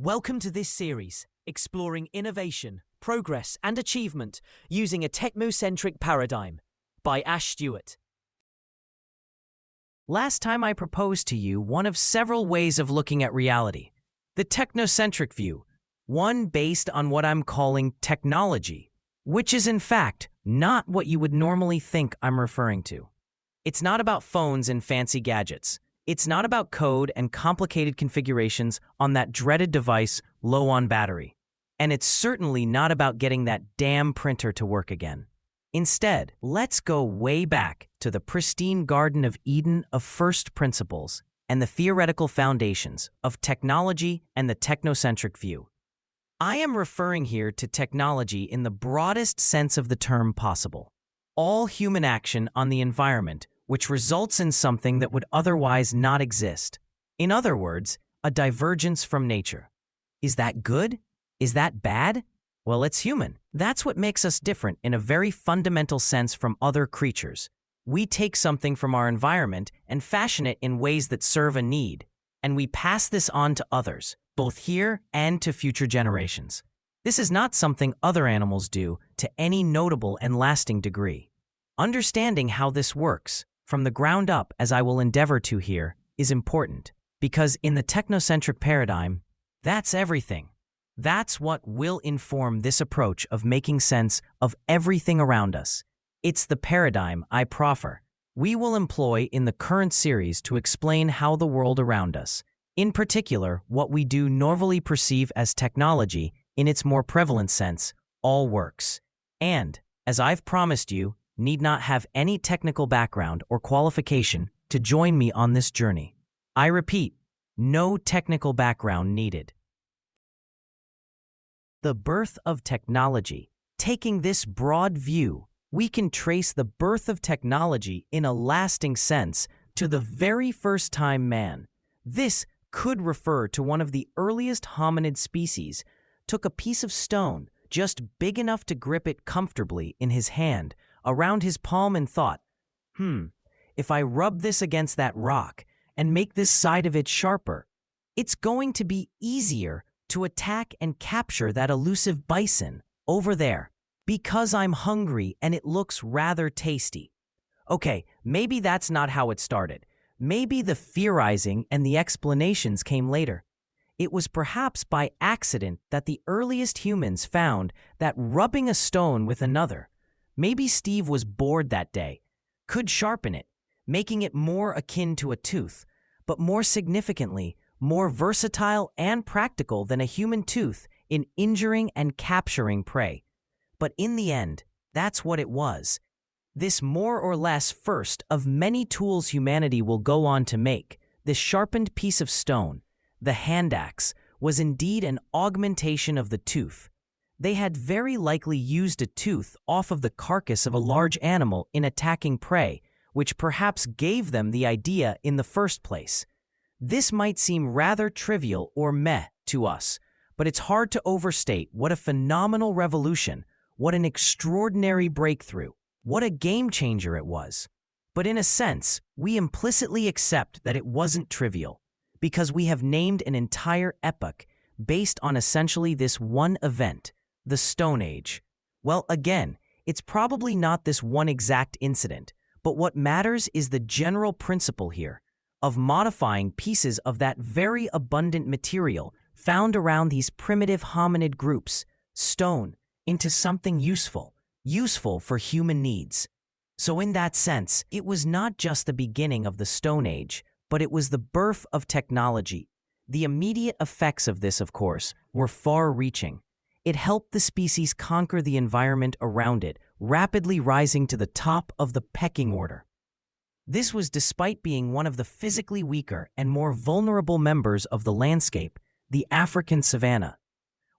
Welcome to this series, exploring innovation, progress, and achievement using a technocentric paradigm, by Ash Stewart. Last time I proposed to you one of several ways of looking at reality, the technocentric view, one based on what I'm calling technology, which is in fact not what you would normally think I'm referring to. It's not about phones and fancy gadgets. It's not about code and complicated configurations on that dreaded device low on battery. And it's certainly not about getting that damn printer to work again. Instead, let's go way back to the pristine Garden of Eden of first principles and the theoretical foundations of technology and the technocentric view. I am referring here to technology in the broadest sense of the term possible. All human action on the environment which results in something that would otherwise not exist. In other words, a divergence from nature. Is that good? Is that bad? Well, it's human. That's what makes us different in a very fundamental sense from other creatures. We take something from our environment and fashion it in ways that serve a need, and we pass this on to others, both here and to future generations. This is not something other animals do to any notable and lasting degree. Understanding how this works, from the ground up, as I will endeavor to here, is important, because in the technocentric paradigm, that's everything. That's what will inform this approach of making sense of everything around us. It's the paradigm I proffer. We will employ in the current series to explain how the world around us, in particular what we do normally perceive as technology in its more prevalent sense, all works. And, as I've promised you, need not have any technical background or qualification to join me on this journey. I repeat, no technical background needed. The birth of technology. Taking this broad view, we can trace the birth of technology in a lasting sense to the very first time man. This could refer to one of the earliest hominid species took a piece of stone just big enough to grip it comfortably in his hand around his palm and thought, if I rub this against that rock and make this side of it sharper, it's going to be easier to attack and capture that elusive bison over there because I'm hungry and it looks rather tasty. Okay, maybe that's not how it started. Maybe the theorizing and the explanations came later. It was perhaps by accident that the earliest humans found that rubbing a stone with another, maybe Steve was bored that day, could sharpen it, making it more akin to a tooth, but more significantly, more versatile and practical than a human tooth in injuring and capturing prey. But in the end, that's what it was. This more or less first of many tools humanity will go on to make, this sharpened piece of stone, the hand axe, was indeed an augmentation of the tooth. They had very likely used a tooth off of the carcass of a large animal in attacking prey, which perhaps gave them the idea in the first place. This might seem rather trivial or meh to us, but it's hard to overstate what a phenomenal revolution, what an extraordinary breakthrough, what a game changer it was. But in a sense, we implicitly accept that it wasn't trivial, because we have named an entire epoch based on essentially this one event, the Stone Age. Well, again, it's probably not this one exact incident, but what matters is the general principle here of modifying pieces of that very abundant material found around these primitive hominid groups, stone, into something useful for human needs. So in that sense, it was not just the beginning of the Stone Age, but it was the birth of technology. The immediate effects of this, of course, were far-reaching. It helped the species conquer the environment around it, rapidly rising to the top of the pecking order. This was despite being one of the physically weaker and more vulnerable members of the landscape, the African savanna.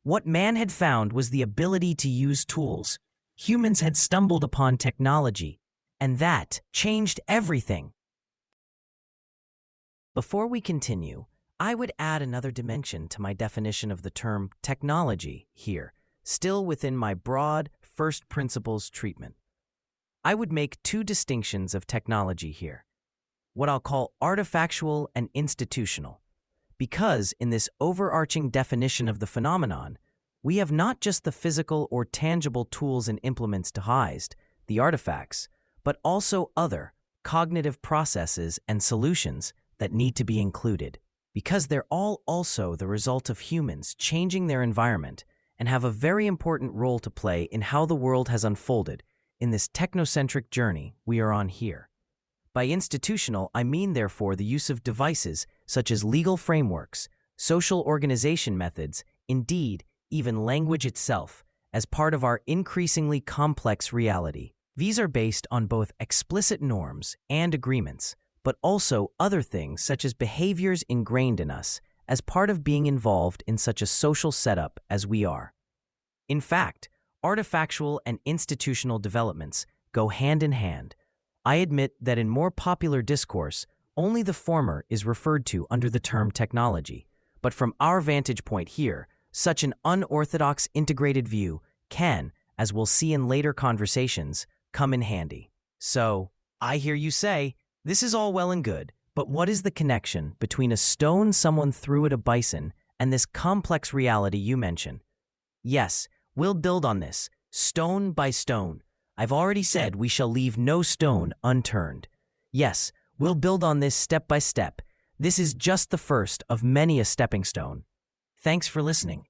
What man had found was the ability to use tools. Humans had stumbled upon technology, and that changed everything. Before we continue, I would add another dimension to my definition of the term technology here, still within my broad first principles treatment. I would make two distinctions of technology here, what I'll call artifactual and institutional, Because in this overarching definition of the phenomenon, we have not just the physical or tangible tools and implements to heist the artifacts, but also other cognitive processes and solutions that need to be included. Because they're all also the result of humans changing their environment and have a very important role to play in how the world has unfolded in this technocentric journey we are on here. By institutional, I mean therefore the use of devices such as legal frameworks, social organization methods, indeed, even language itself, as part of our increasingly complex reality. These are based on both explicit norms and agreements, but also other things such as behaviors ingrained in us as part of being involved in such a social setup as we are. In fact, artifactual and institutional developments go hand in hand. I admit that in more popular discourse, only the former is referred to under the term technology, but from our vantage point here, such an unorthodox integrated view can, as we'll see in later conversations, come in handy. So, I hear you say, this is all well and good, but what is the connection between a stone someone threw at a bison and this complex reality you mention? Yes, we'll build on this, stone by stone. I've already said we shall leave no stone unturned. Yes, we'll build on this step by step. This is just the first of many a stepping stone. Thanks for listening.